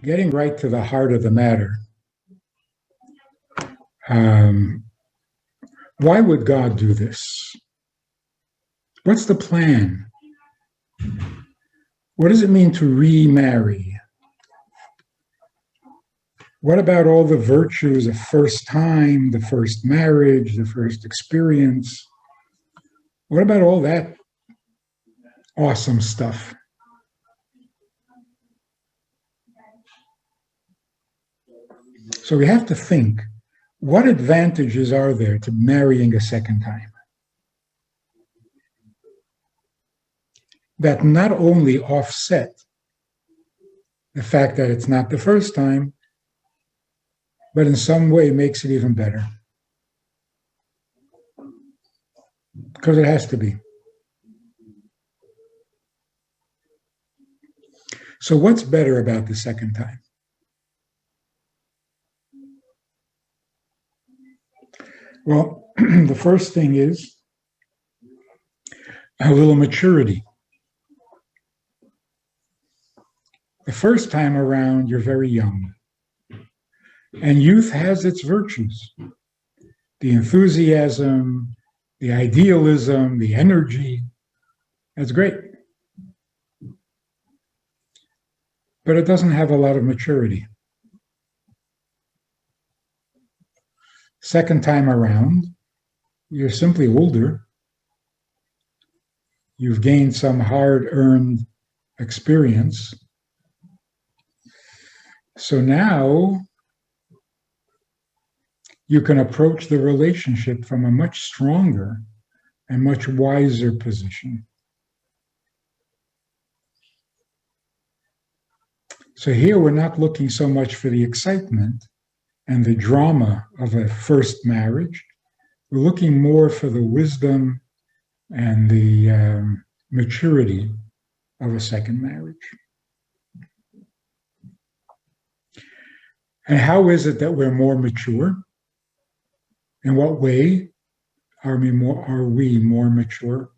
Getting right to the heart of the matter, um, why would God do this? What's the plan? What does it mean to remarry? What about all the virtues of first time, the first marriage, the first experience? What about all that awesome stuff? So we have to think, what advantages are there to marrying a second time? That not only offset the fact that it's not the first time, but in some way makes it even better. Because it has to be. So what's better about the second time? Well, the first thing is a little maturity. The first time around, you're very young. And youth has its virtues. The enthusiasm, the idealism, the energy. That's great. But it doesn't have a lot of maturity. Second time around, you're simply older. You've gained some hard-earned experience. So now you can approach the relationship from a much stronger and much wiser position. So here we're not looking so much for the excitement and the drama of a first marriage. We're looking more for the wisdom and the maturity of a second marriage. And how is it that we're more mature? In what way are we more mature?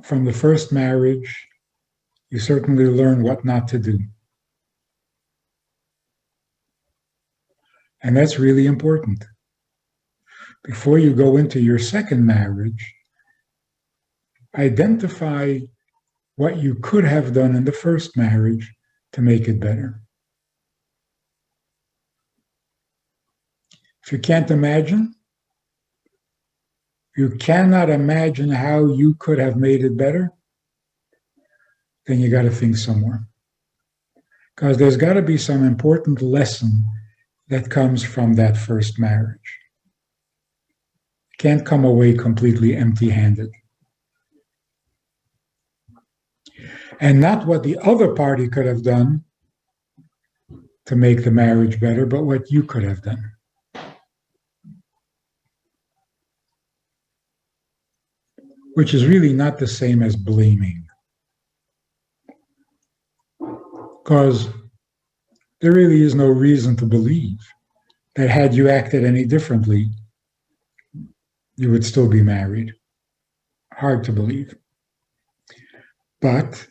From the first marriage, you certainly learn what not to do. And that's really important. Before you go into your second marriage, identify what you could have done in the first marriage to make it better. If you can't imagine, you cannot imagine how you could have made it better, then you got to think some more. Because there's got to be some important lesson that comes from that first marriage. You can't come away completely empty-handed. And not what the other party could have done to make the marriage better, but what you could have done. Which is really not the same as blaming. Because there really is no reason to believe that had you acted any differently, you would still be married. Hard to believe. But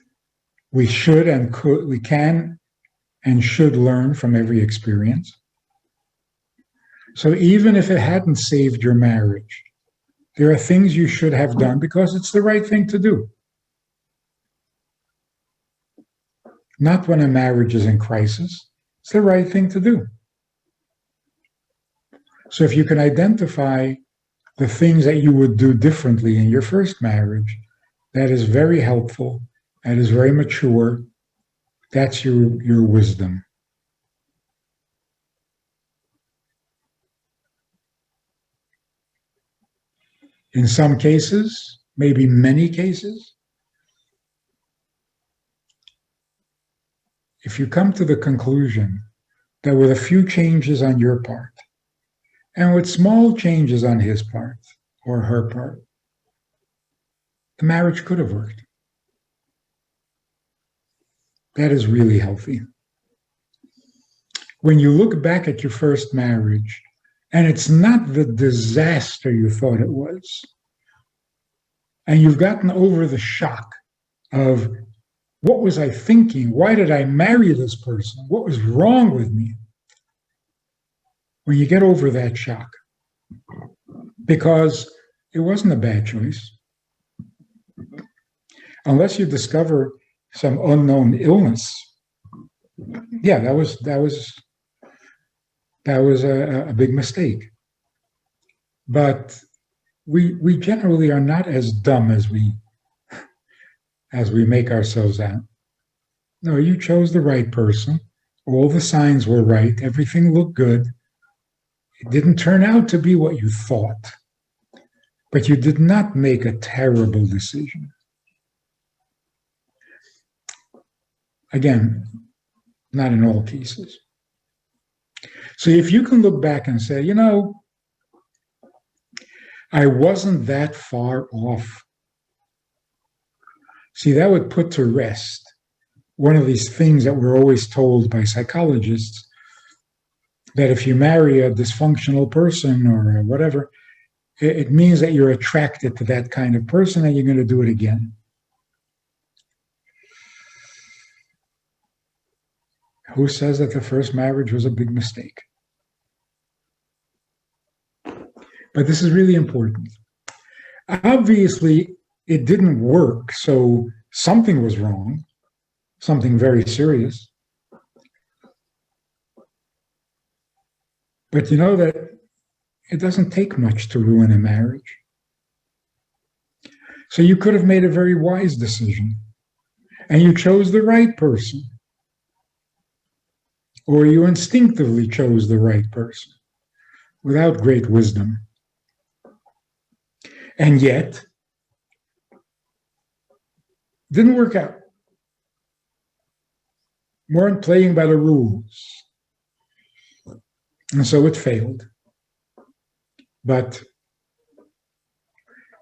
we can and should learn from every experience. So even if it hadn't saved your marriage, there are things you should have done because it's the right thing to do. Not when a marriage is in crisis. It's the right thing to do. So if you can identify the things that you would do differently in your first marriage, that is very helpful. That is very mature. That's your wisdom. In some cases, maybe many cases, if you come to the conclusion that with a few changes on your part, and with small changes on his part or her part, the marriage could have worked. That is really healthy. When you look back at your first marriage, and it's not the disaster you thought it was, and you've gotten over the shock of What was I thinking? Why did I marry this person? What was wrong with me? When you get over that shock, because it wasn't a bad choice, unless you discover some unknown illness. Yeah, that was a big mistake. But we generally are not as dumb as we make ourselves out. No, you chose the right person. All the signs were right. Everything looked good. It didn't turn out to be what you thought. But you did not make a terrible decision. Again, not in all cases. So if you can look back and say, I wasn't that far off. See, that would put to rest one of these things that we're always told by psychologists, that if you marry a dysfunctional person or whatever, it means that you're attracted to that kind of person and you're going to do it again. Who says that the first marriage was a big mistake? But this is really important. Obviously, it didn't work, so something was wrong, something very serious. But you know that it doesn't take much to ruin a marriage. So you could have made a very wise decision, and you chose the right person, or you instinctively chose the right person without great wisdom. And yet, didn't work out. Weren't playing by the rules. And so it failed. But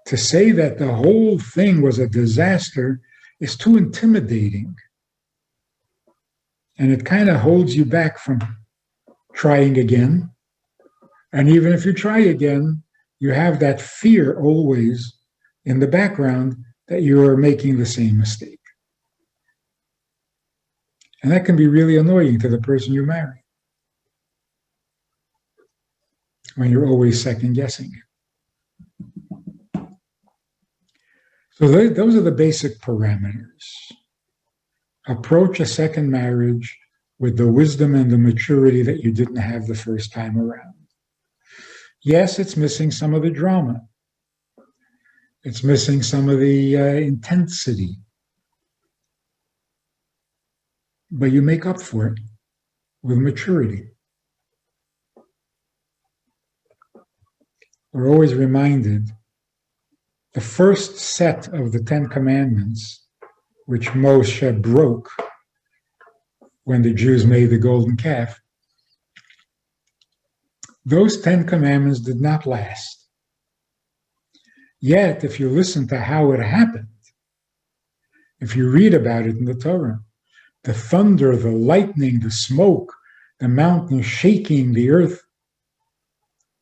to say that the whole thing was a disaster is too intimidating. And it kind of holds you back from trying again. And even if you try again, you have that fear always in the background that you are making the same mistake. And that can be really annoying to the person you marry when you're always second guessing. So those are the basic parameters. Approach a second marriage with the wisdom and the maturity that you didn't have the first time around. Yes, it's missing some of the drama. It's missing some of the intensity. But you make up for it with maturity. We're always reminded the first set of the 10 Commandments, which Moshe broke when the Jews made the golden calf, those 10 Commandments did not last. Yet, if you listen to how it happened, if you read about it in the Torah, the thunder, the lightning, the smoke, the mountain shaking, the earth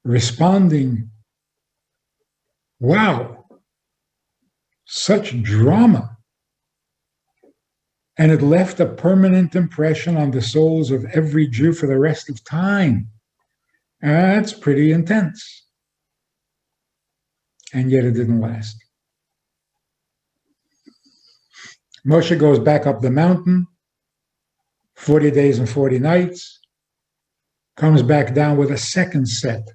responding, wow, such drama. And it left a permanent impression on the souls of every Jew for the rest of time. That's pretty intense. And yet it didn't last. Moshe goes back up the mountain, 40 days and 40 nights, comes back down with a second set.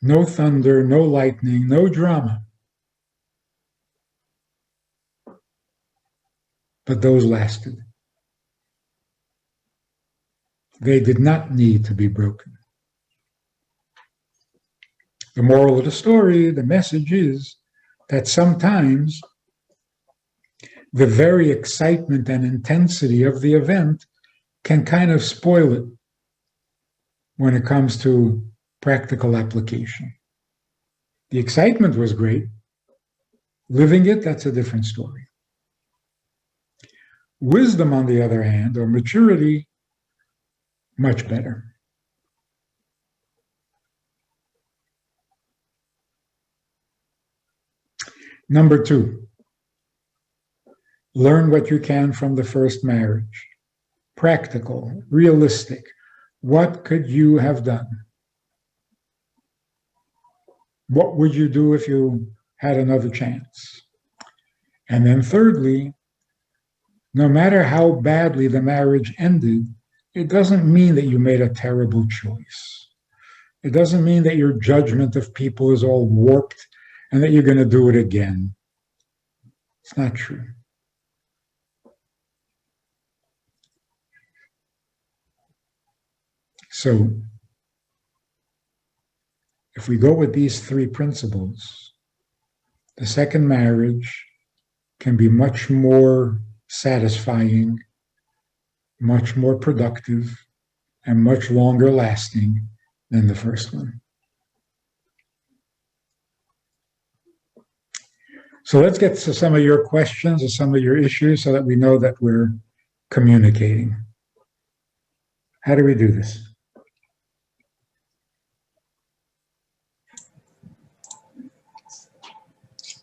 No thunder, no lightning, no drama. But those lasted. They did not need to be broken. The moral of the story, the message is that sometimes the very excitement and intensity of the event can kind of spoil it when it comes to practical application. The excitement was great. Living it, that's a different story. Wisdom, on the other hand, or maturity, much better. Number 2, Learn what you can from the first marriage. Practical, realistic. What could you have done? What would you do if you had another chance? And then thirdly, no matter how badly the marriage ended, it doesn't mean that you made a terrible choice. It doesn't mean that your judgment of people is all warped and that you're going to do it again. It's not true. So, if we go with these three principles, the second marriage can be much more satisfying, much more productive, and much longer lasting than the first one. So let's get to some of your questions and some of your issues so that we know that we're communicating. How do we do this?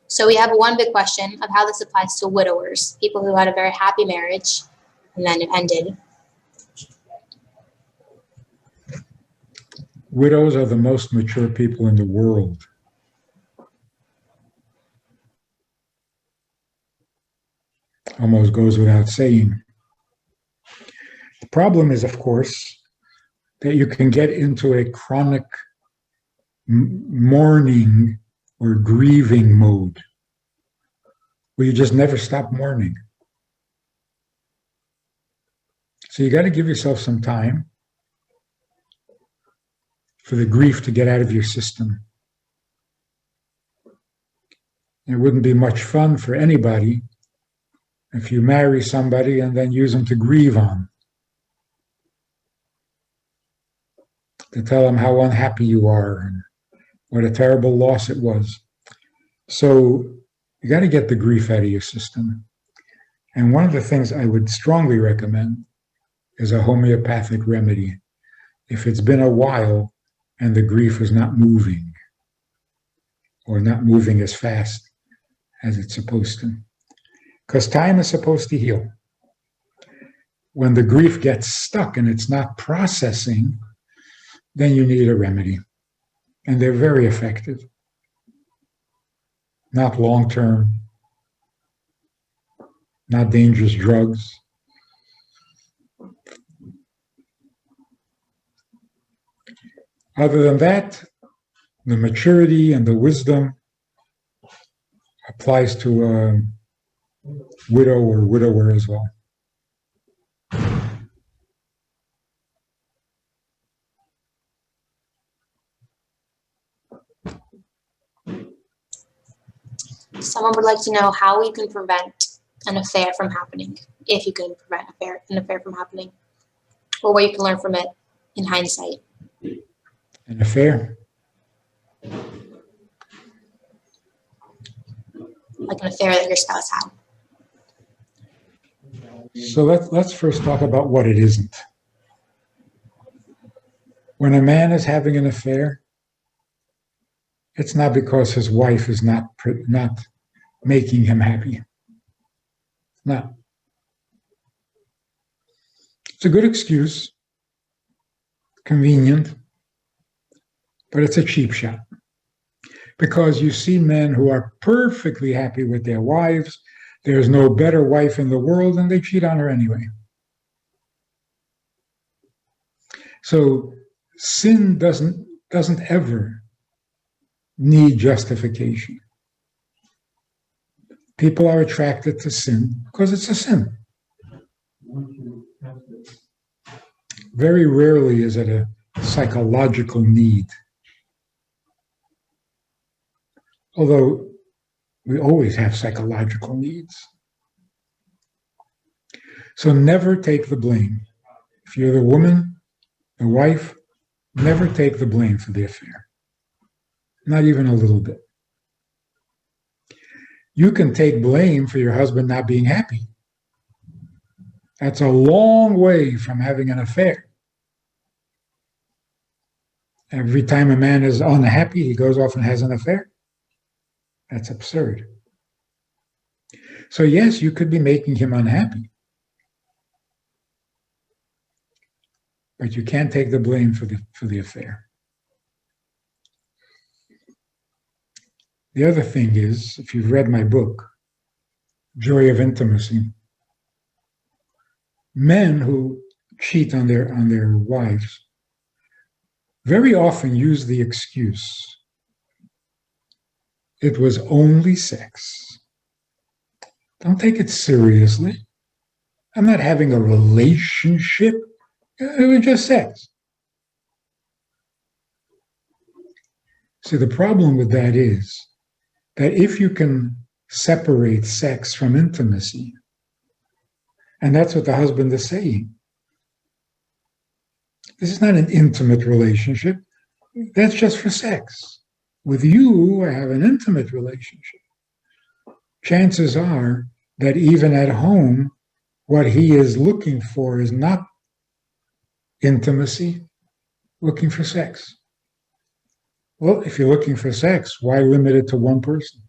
So we have one big question of how this applies to widowers, people who had a very happy marriage and then it ended. Widows are the most mature people in the world. Almost goes without saying. The problem is, of course, that you can get into a chronic mourning or grieving mode where you just never stop mourning. So you got to give yourself some time for the grief to get out of your system. It wouldn't be much fun for anybody if you marry somebody and then use them to grieve on, to tell them how unhappy you are and what a terrible loss it was. So you got to get the grief out of your system. And one of the things I would strongly recommend is a homeopathic remedy. If it's been a while and the grief is not moving or not moving as fast as it's supposed to. Because time is supposed to heal. When the grief gets stuck and it's not processing, then you need a remedy. And they're very effective. Not long-term, not dangerous drugs. Other than that, the maturity and the wisdom applies to a widow or widower as well. Someone would like to know how we can prevent an affair from happening, if you can prevent an affair from happening, or what you can learn from it in hindsight. An affair? Like an affair that your spouse had. So let's first talk about what it isn't. When a man is having an affair, it's not because his wife is not making him happy. No. It's a good excuse, convenient, but it's a cheap shot. Because you see men who are perfectly happy with their wives, there's no better wife in the world, and they cheat on her anyway. So sin doesn't ever need justification. People are attracted to sin because it's a sin. Very rarely is it a psychological need. Although we always have psychological needs. So never take the blame. If you're the woman, the wife, never take the blame for the affair. Not even a little bit. You can take blame for your husband not being happy. That's a long way from having an affair. Every time a man is unhappy, he goes off and has an affair. That's absurd. So yes, you could be making him unhappy, but you can't take the blame for the affair. The other thing is, if you've read my book, Joy of Intimacy, men who cheat on their wives very often use the excuse, it was only sex. Don't take it seriously. I'm not having a relationship. It was just sex. See, the problem with that is that if you can separate sex from intimacy, and that's what the husband is saying, this is not an intimate relationship. That's just for sex. With you, I have an intimate relationship. Chances are that even at home, what he is looking for is not intimacy, looking for sex. Well, if you're looking for sex, why limit it to one person?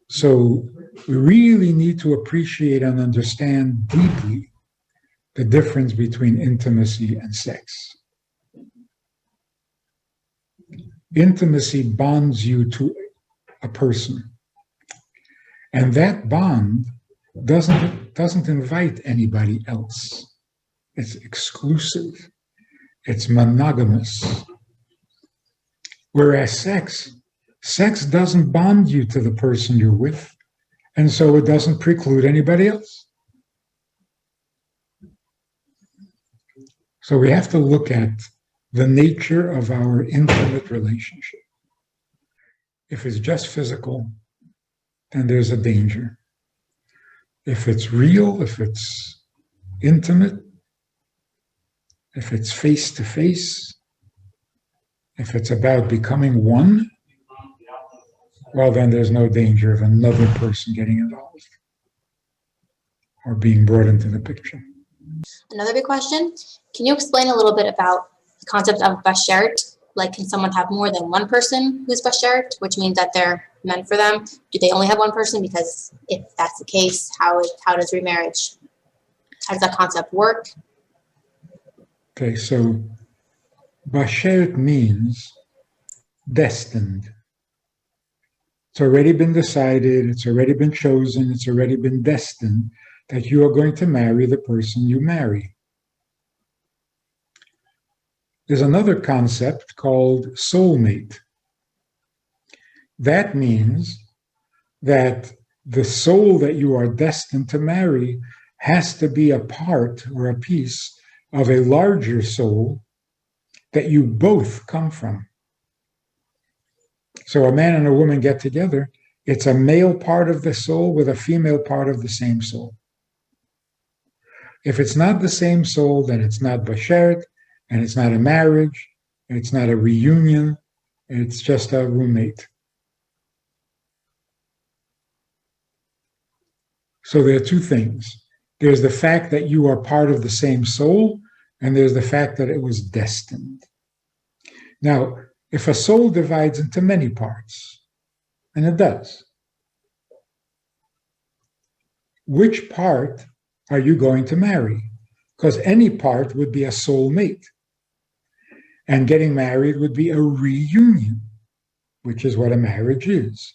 So we really need to appreciate and understand deeply the difference between intimacy and sex. Intimacy bonds you to a person, and that bond doesn't invite anybody else. It's exclusive. It's monogamous. Whereas sex doesn't bond you to the person you're with, and so it doesn't preclude anybody else. So we have to look at the nature of our intimate relationship. If it's just physical, then there's a danger. If it's real, if it's intimate, if it's face to face, if it's about becoming one, well, then there's no danger of another person getting involved or being brought into the picture. Another big question, can you explain a little bit about the concept of bashert? Like, can someone have more than one person who's bashert, which means that they're meant for them? Do they only have one person? Because if that's the case, how does remarriage, how does that concept work? Okay, so bashert means destined. It's already been decided, it's already been chosen, it's already been destined that you are going to marry the person you marry. There's another concept called soulmate. That means that the soul that you are destined to marry has to be a part or a piece of a larger soul that you both come from. So a man and a woman get together, it's a male part of the soul with a female part of the same soul. If it's not the same soul, then it's not bashert, and it's not a marriage, and it's not a reunion, it's just a roommate. So there are two things. There's the fact that you are part of the same soul, and there's the fact that it was destined. Now, if a soul divides into many parts, and it does, which part are you going to marry? Because any part would be a soulmate. And getting married would be a reunion, which is what a marriage is.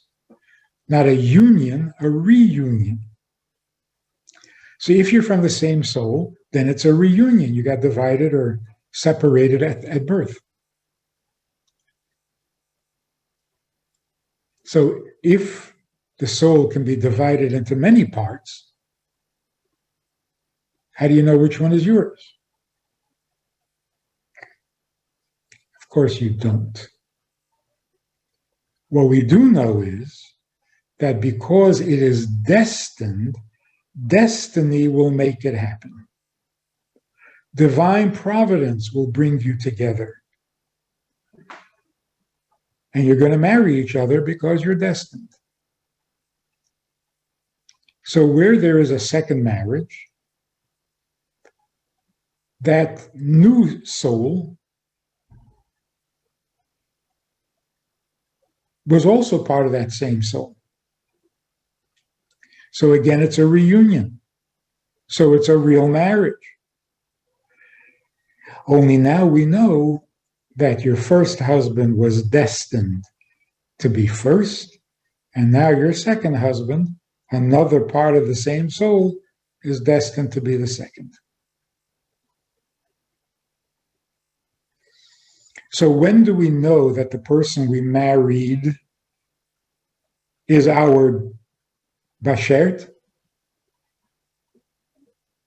Not a union, a reunion. So if you're from the same soul, then it's a reunion. You got divided or separated at birth. So if the soul can be divided into many parts, how do you know which one is yours? Of course you don't. What we do know is that because it is destined, destiny will make it happen. Divine providence will bring you together. And you're going to marry each other because you're destined. So where there is a second marriage, that new soul was also part of that same soul. So again, it's a reunion. So it's a real marriage. Only now we know that your first husband was destined to be first, and now your second husband, another part of the same soul, is destined to be the second. So when do we know that the person we married is our bashert?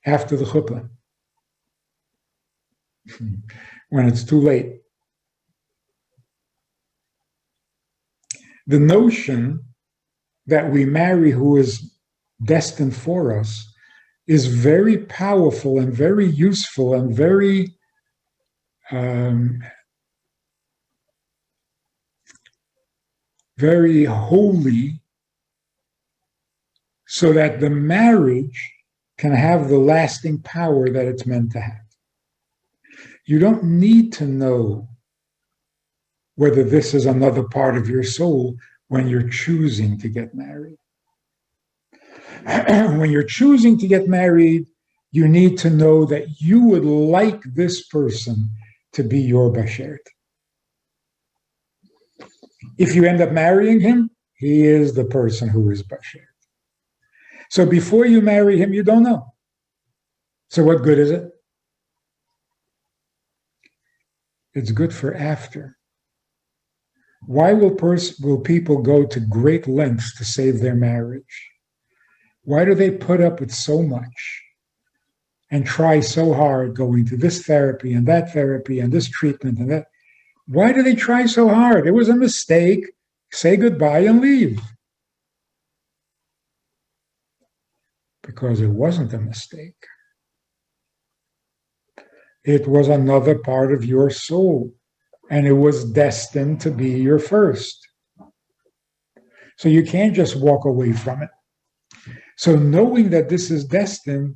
After the chuppah. When it's too late. The notion that we marry who is destined for us is very powerful and very useful and very very holy, so that the marriage can have the lasting power that it's meant to have. You don't need to know whether this is another part of your soul when you're choosing to get married. When you're choosing to get married, you need to know that you would like this person to be your bashert. If you end up marrying him, he is the person who is bashert. So before you marry him, you don't know. So what good is it? It's good for after. Why will people go to great lengths to save their marriage? Why do they put up with so much and try so hard going to this therapy and this treatment and that? Why do they try so hard? It was a mistake. Say goodbye and leave. Because it wasn't a mistake. It was another part of your soul, and it was destined to be your first. So you can't just walk away from it. So knowing that this is destined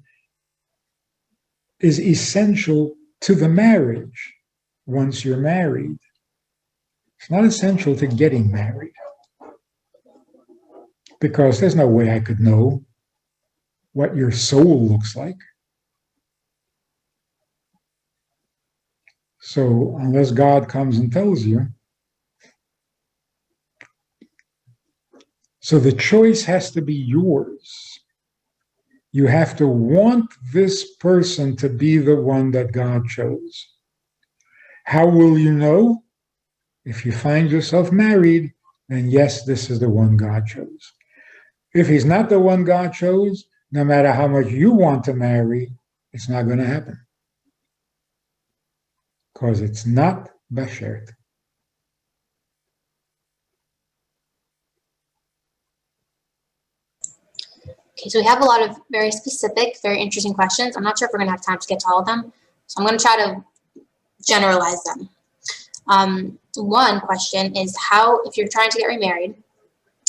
is essential to the marriage once you're married. It's not essential to getting married, because there's no way I could know what your soul looks like. So unless God comes and tells you. So the choice has to be yours. You have to want this person to be the one that God chose. How will you know? If you find yourself married, then yes, this is the one God chose. If he's not the one God chose, no matter how much you want to marry, it's not going to happen. Because it's not bashert. Okay, so we have a lot of very specific, very interesting questions. I'm not sure if we're going to have time to get to all of them, so I'm going to try to generalize them. One question is how, if you're trying to get remarried,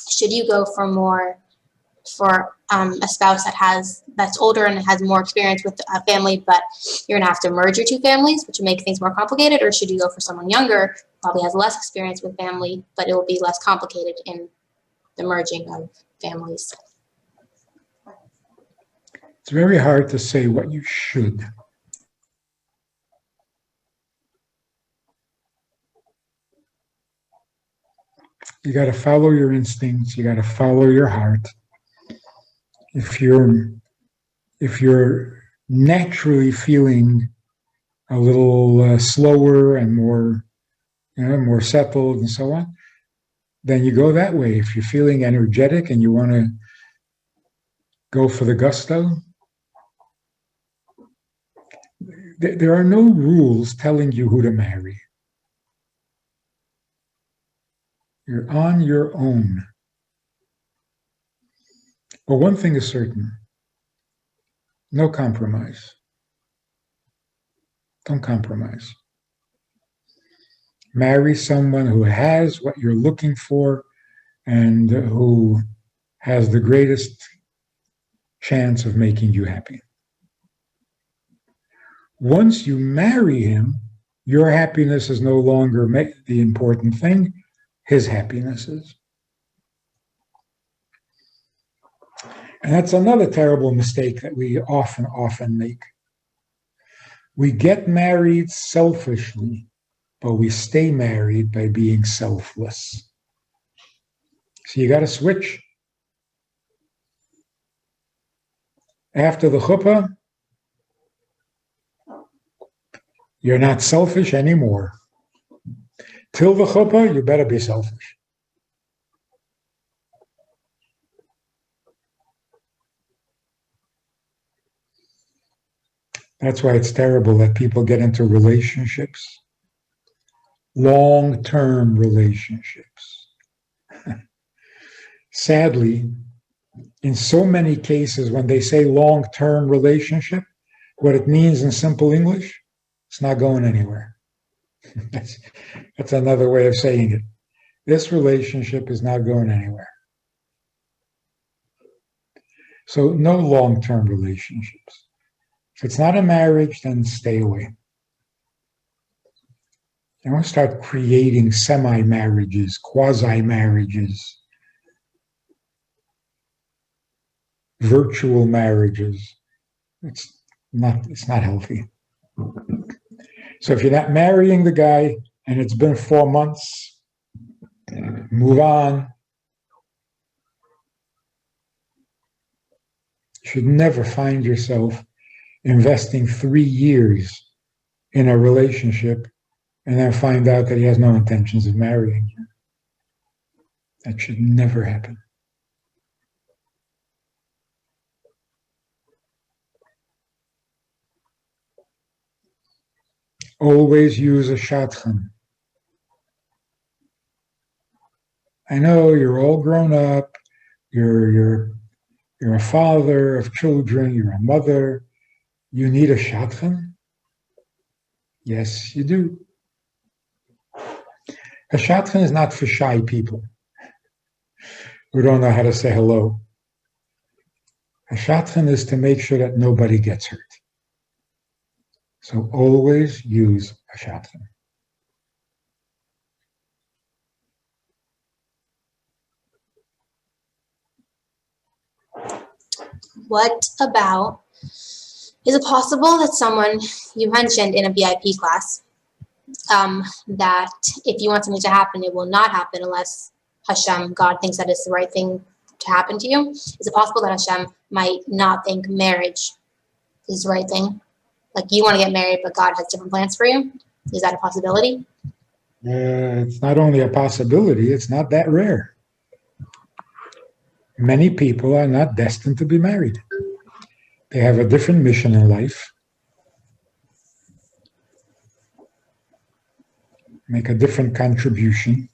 should you go for a spouse that's older and has more experience with a family, but you're going to have to merge your two families, which will make things more complicated, or should you go for someone younger, probably has less experience with family, but it will be less complicated in the merging of families? It's very hard to say what you should. You got to follow your instincts. You got to follow your heart. If you're naturally feeling a little slower and more settled and so on, then you go that way. If you're feeling energetic and you want to go for the gusto, there are no rules telling you who to marry. You're on your own. But one thing is certain: no compromise. Don't compromise. Marry someone who has what you're looking for and who has the greatest chance of making you happy. Once you marry him, your happiness is no longer the important thing. his happiness is. And that's another terrible mistake that we often make. We get married selfishly, but we stay married by being selfless. So you got to switch. After the chuppah, you're not selfish anymore. Till the chuppah, you better be selfish. That's why it's terrible that people get into relationships, long-term relationships. Sadly, in so many cases, when they say long-term relationship, what it means in simple English, it's not going anywhere. That's another way of saying it. This relationship is not going anywhere. So no long-term relationships. If it's not a marriage, then stay away. Don't start creating semi-marriages, quasi-marriages, virtual marriages. It's not healthy. So if you're not marrying the guy and it's been 4 months, move on. You should never find yourself investing 3 years in a relationship and then find out that he has no intentions of marrying you. That should never happen. Always use a shadchan. I know you're all grown up, you're a father of children, you're a mother. You need a shadchan? Yes, you do. A shadchan is not for shy people who don't know how to say hello. A shadchan is to make sure that nobody gets hurt. So always use a shadchan. What about, is it possible that someone, you mentioned in a VIP class, that if you want something to happen, it will not happen unless Hashem, God, thinks that it's the right thing to happen to you? Is it possible that Hashem might not think marriage is the right thing? Like you want to get married, but God has different plans for you? Is that a possibility? It's not only a possibility, it's not that rare. Many people are not destined to be married. They have a different mission in life, make a different contribution.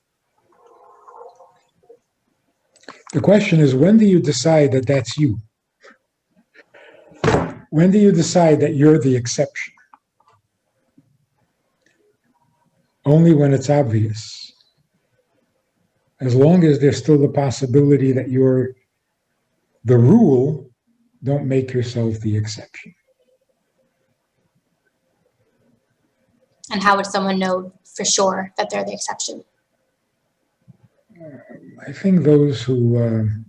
The question is, when do you decide that that's you? When do you decide that you're the exception? Only when it's obvious. As long as there's still the possibility that you're the rule, don't make yourself the exception. And how would someone know for sure that they're the exception? I think those who are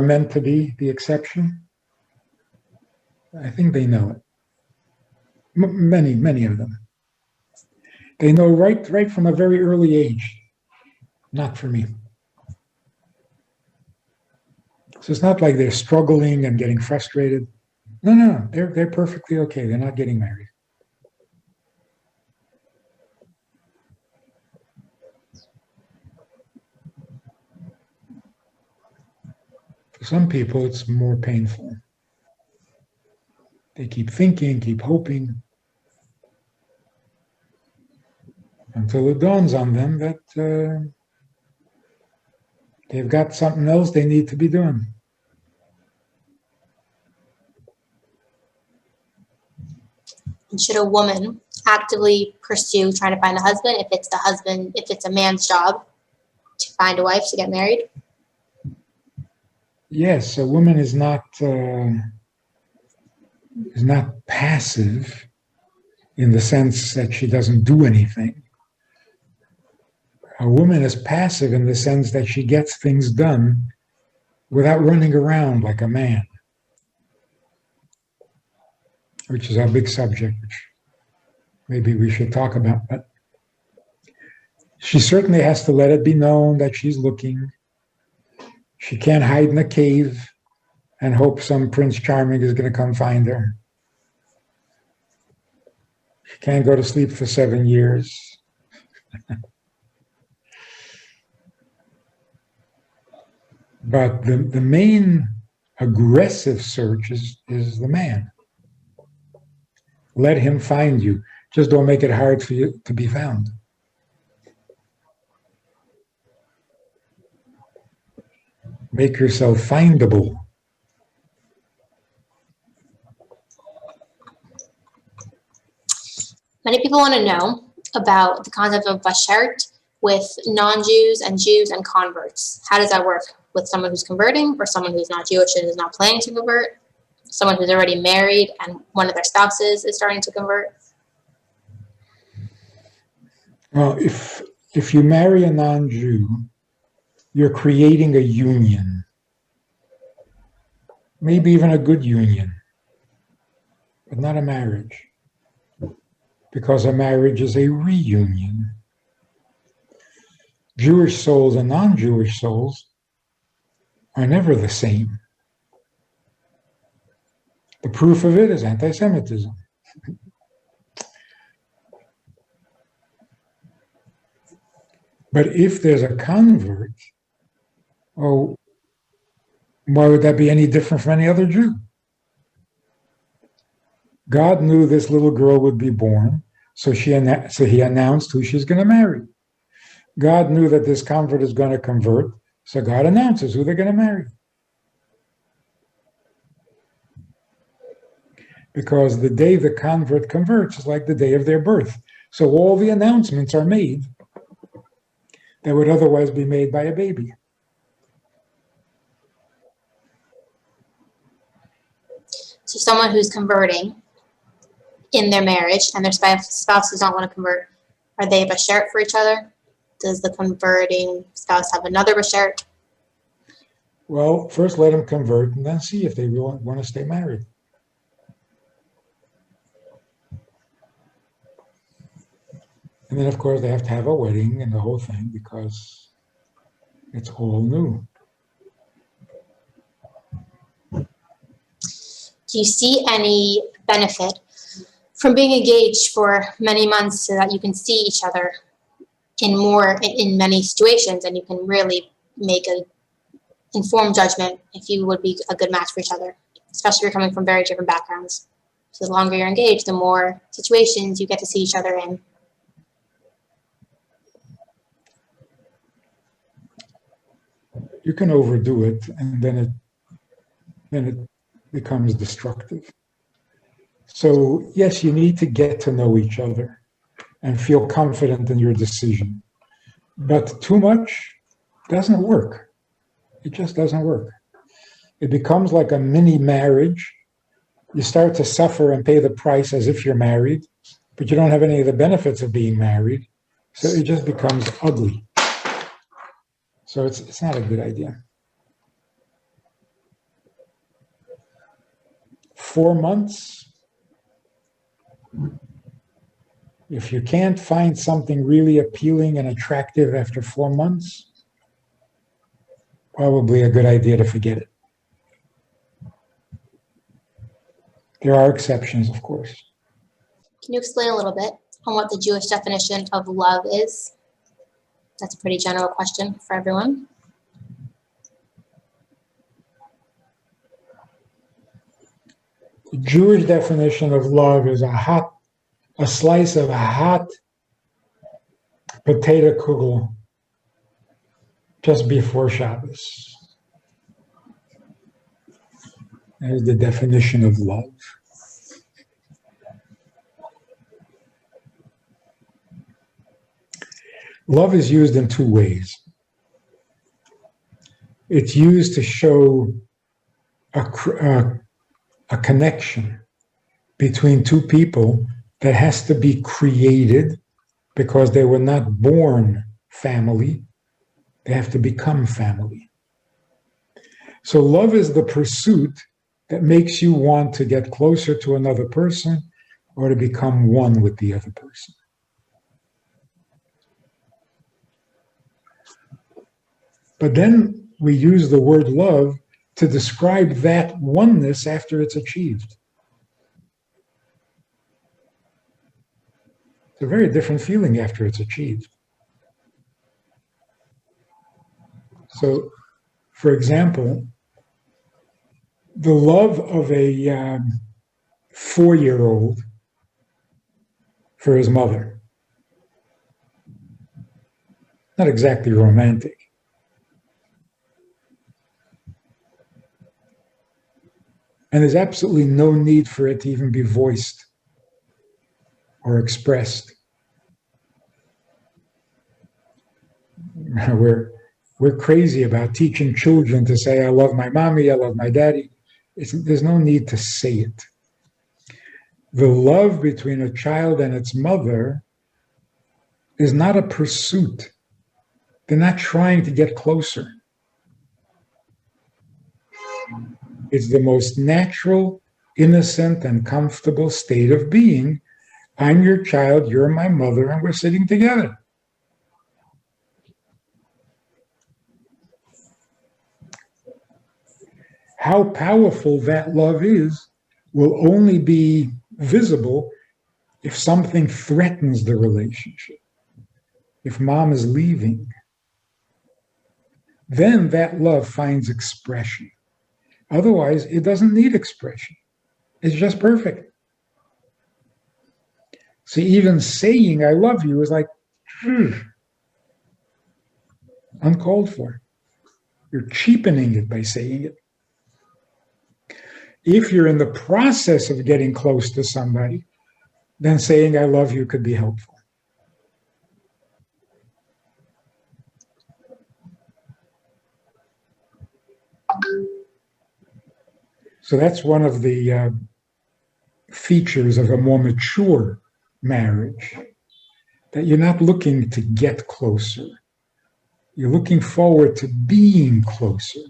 meant to be the exception, I think they know it. Many of them. They know right from a very early age, not for me. So it's not like they're struggling and getting frustrated. No, they're perfectly okay. They're not getting married. For some people, it's more painful. They keep thinking, keep hoping, until it dawns on them that they've got something else they need to be doing. And should a woman actively pursue trying to find a husband if it's a man's job to find a wife to get married? Yes, a woman is not passive in the sense that she doesn't do anything. A woman is passive in the sense that she gets things done without running around like a man, which is a big subject, which maybe we should talk about. But she certainly has to let it be known that she's looking. She can't hide in a cave and hope some Prince Charming is going to come find her. She can't go to sleep for 7 years. But the main aggressive search is the man. Let him find you. Just don't make it hard for you to be found. Make yourself findable. Many people want to know about the concept of bashert with non-Jews and converts. How does that work with someone who's converting or someone who's not Jewish and is not planning to convert? Someone who's already married and one of their spouses is starting to convert? Well, if you marry a non-Jew, you're creating a union, maybe even a good union, but not a marriage, because a marriage is a reunion. Jewish souls and non-Jewish souls are never the same. The proof of it is anti-Semitism. But if there's a convert, oh, why would that be any different from any other Jew? God knew this little girl would be born, so he announced who she's going to marry. God knew that this convert is going to convert, so God announces who they're going to marry. Because the day the convert converts is like the day of their birth. So all the announcements are made that would otherwise be made by a baby. So someone who's converting in their marriage and their spouse does not want to convert, are they bashert for each other? Does the converting spouse have another bashert? Well, first let them convert and then see if they really want to stay married. And then, of course, they have to have a wedding and the whole thing because it's all new. Do you see any benefit from being engaged for many months so that you can see each other in many situations and you can really make an informed judgment if you would be a good match for each other, especially if you're coming from very different backgrounds? So the longer you're engaged, the more situations you get to see each other in. You can overdo it, and then it becomes destructive. So yes, you need to get to know each other and feel confident in your decision. But too much doesn't work. It just doesn't work. It becomes like a mini marriage. You start to suffer and pay the price as if you're married, but you don't have any of the benefits of being married. So it just becomes ugly. So it's not a good idea. 4 months, if you can't find something really appealing and attractive after 4 months, probably a good idea to forget it. There are exceptions, of course. Can you explain a little bit on what the Jewish definition of love is? That's a pretty general question for everyone. The Jewish definition of love is a slice of a hot potato kugel just before Shabbos. That is the definition of love. Love is used in 2 ways. It's used to show a connection between 2 people that has to be created because they were not born family. They have to become family. So love is the pursuit that makes you want to get closer to another person or to become one with the other person. But then we use the word love to describe that oneness after it's achieved. It's a very different feeling after it's achieved. So, for example, the love of a 4-year-old for his mother, not exactly romantic. And there's absolutely no need for it to even be voiced or expressed. We're crazy about teaching children to say, I love my mommy, I love my daddy. There's no need to say it. The love between a child and its mother is not a pursuit. They're not trying to get closer. It's the most natural, innocent, and comfortable state of being. I'm your child, you're my mother, and we're sitting together. How powerful that love is will only be visible if something threatens the relationship. If mom is leaving, then that love finds expression. Otherwise, it doesn't need expression. It's just perfect. See, even saying I love you is like, uncalled for. You're cheapening it by saying it. If you're in the process of getting close to somebody, then saying I love you could be helpful. So that's one of the features of a more mature marriage, that you're not looking to get closer. You're looking forward to being closer,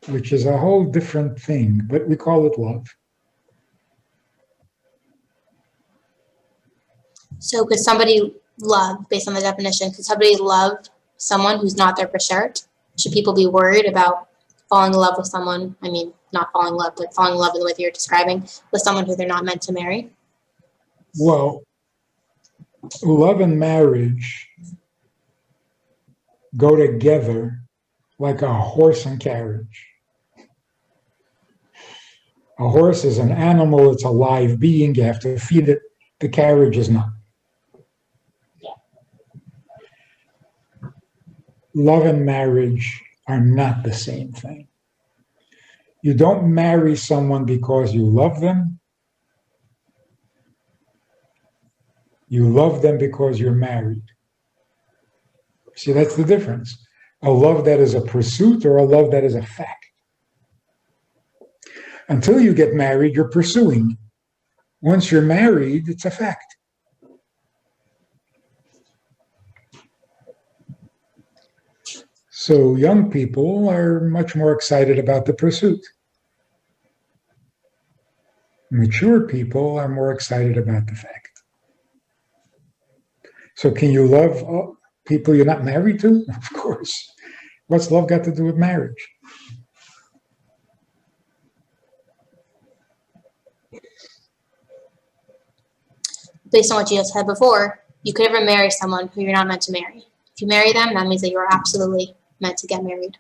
which is a whole different thing, but we call it love. So could somebody love, based on the definition, could somebody love someone who's not their beshert? Should people be worried about falling in love with someone? I mean, not falling in love, but falling in love in the way that you're describing, with someone who they're not meant to marry? Well, love and marriage go together like a horse and carriage. A horse is an animal, it's a live being, you have to feed it. The carriage is not. Love and marriage are not the same thing. You don't marry someone because you love them. You love them because you're married. See, that's the difference. A love that is a pursuit or a love that is a fact. Until you get married, you're pursuing. Once you're married, it's a fact. So young people are much more excited about the pursuit. Mature people are more excited about the fact. So can you love people you're not married to? Of course. What's love got to do with marriage? Based on what you just said before, you could never marry someone who you're not meant to marry. If you marry them, that means that you're absolutely meant to get married.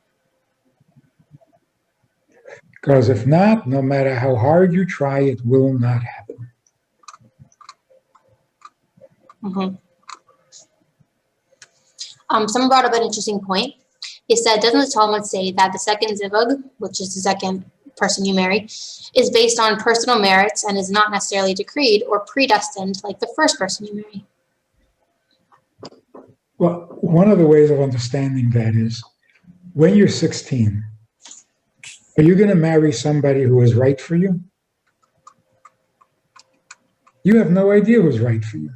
Because if not, no matter how hard you try, it will not happen. Mm-hmm. Someone brought up an interesting point. He said, doesn't the Talmud say that the second zivug, which is the second person you marry, is based on personal merits and is not necessarily decreed or predestined like the first person you marry? Well, one of the ways of understanding that is, when you're 16, are you going to marry somebody who is right for you? You have no idea who's right for you.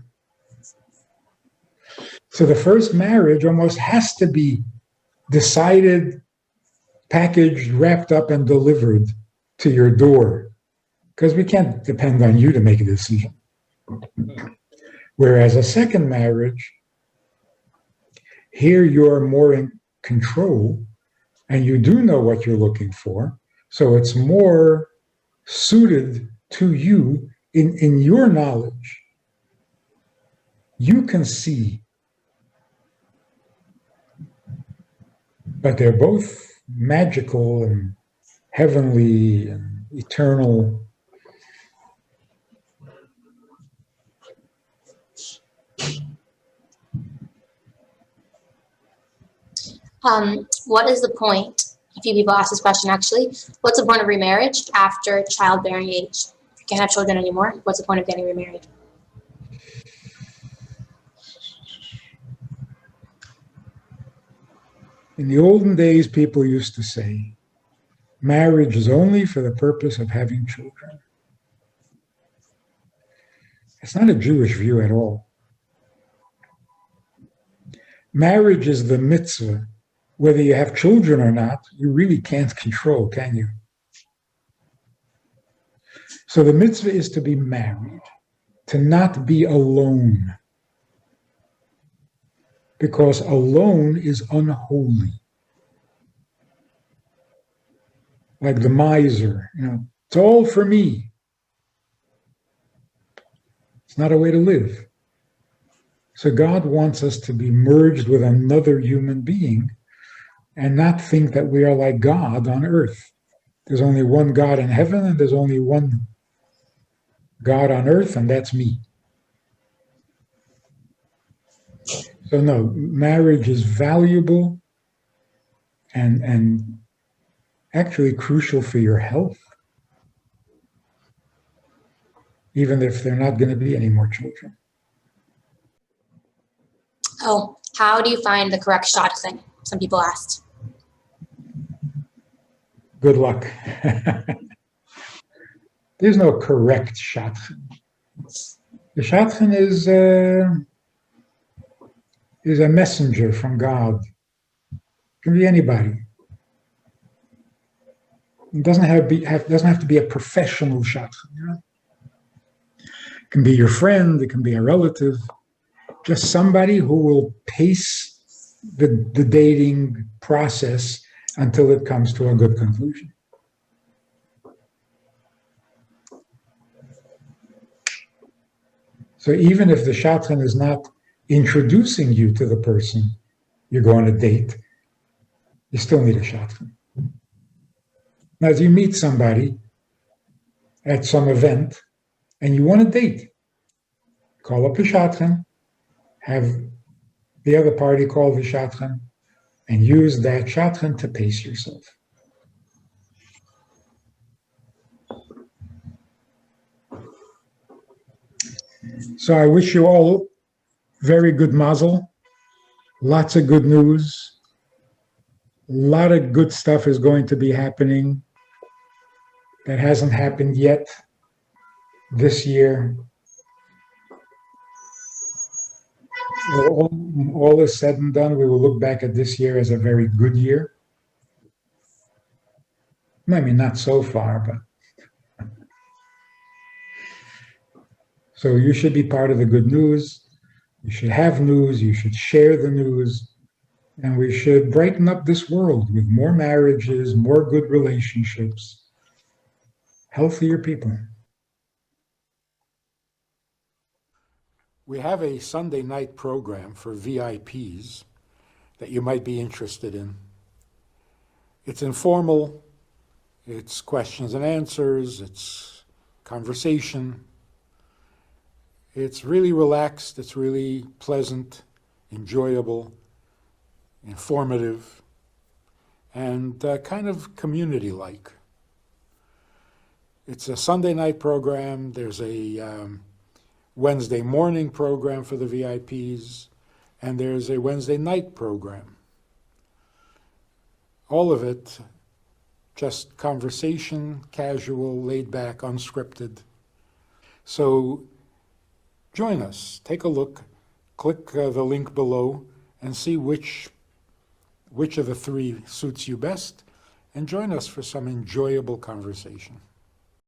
So the first marriage almost has to be decided, packaged, wrapped up, and delivered to your door, because we can't depend on you to make a decision. Whereas a second marriage, here you're more in control and you do know what you're looking for. So it's more suited to you in your knowledge. You can see, but they're both magical and heavenly and eternal. What is the point? A few people ask this question actually. What's the point of remarriage after childbearing age? If you can't have children anymore, what's the point of getting remarried? In the olden days, people used to say, marriage is only for the purpose of having children. It's not a Jewish view at all. Marriage is the mitzvah. Whether you have children or not, you really can't control, can you? So the mitzvah is to be married, to not be alone. Because alone is unholy. Like the miser, it's all for me. It's not a way to live. So God wants us to be merged with another human being and not think that we are like God on earth. There's only one God in heaven and there's only one God on earth, and that's me. So no, marriage is valuable and actually crucial for your health, even if there are not going to be any more children. Oh, how do you find the correct shot thing? Some people asked. Good luck. There's no correct shadchan. The shadchan is a messenger from God. It can be anybody. It doesn't have to be a professional shadchan. It can be your friend. It can be a relative. Just somebody who will pace the dating process until it comes to a good conclusion. So even if the shadchan is not introducing you to the person you're going to date, you still need a shadchan. Now, if you meet somebody at some event and you want to date, call up the shadchan, have the other party call the shadchan, and use that shadchan to pace yourself. So I wish you all very good mazel, lots of good news, a lot of good stuff is going to be happening that hasn't happened yet this year. When all is said and done, we will look back at this year as a very good year. I mean, not so far, but. So you should be part of the good news. You should have news. You should share the news. And we should brighten up this world with more marriages, more good relationships, healthier people. We have a Sunday night program for VIPs that you might be interested in. It's informal. It's questions and answers. It's conversation. It's really relaxed. It's really pleasant, enjoyable, informative, and kind of community-like. It's a Sunday night program. There's a Wednesday morning program for the VIPs, and there's a Wednesday night program. All of it just conversation, casual, laid back, unscripted. So join us. Take a look. click the link below and see which of the three suits you best, and join us for some enjoyable conversation.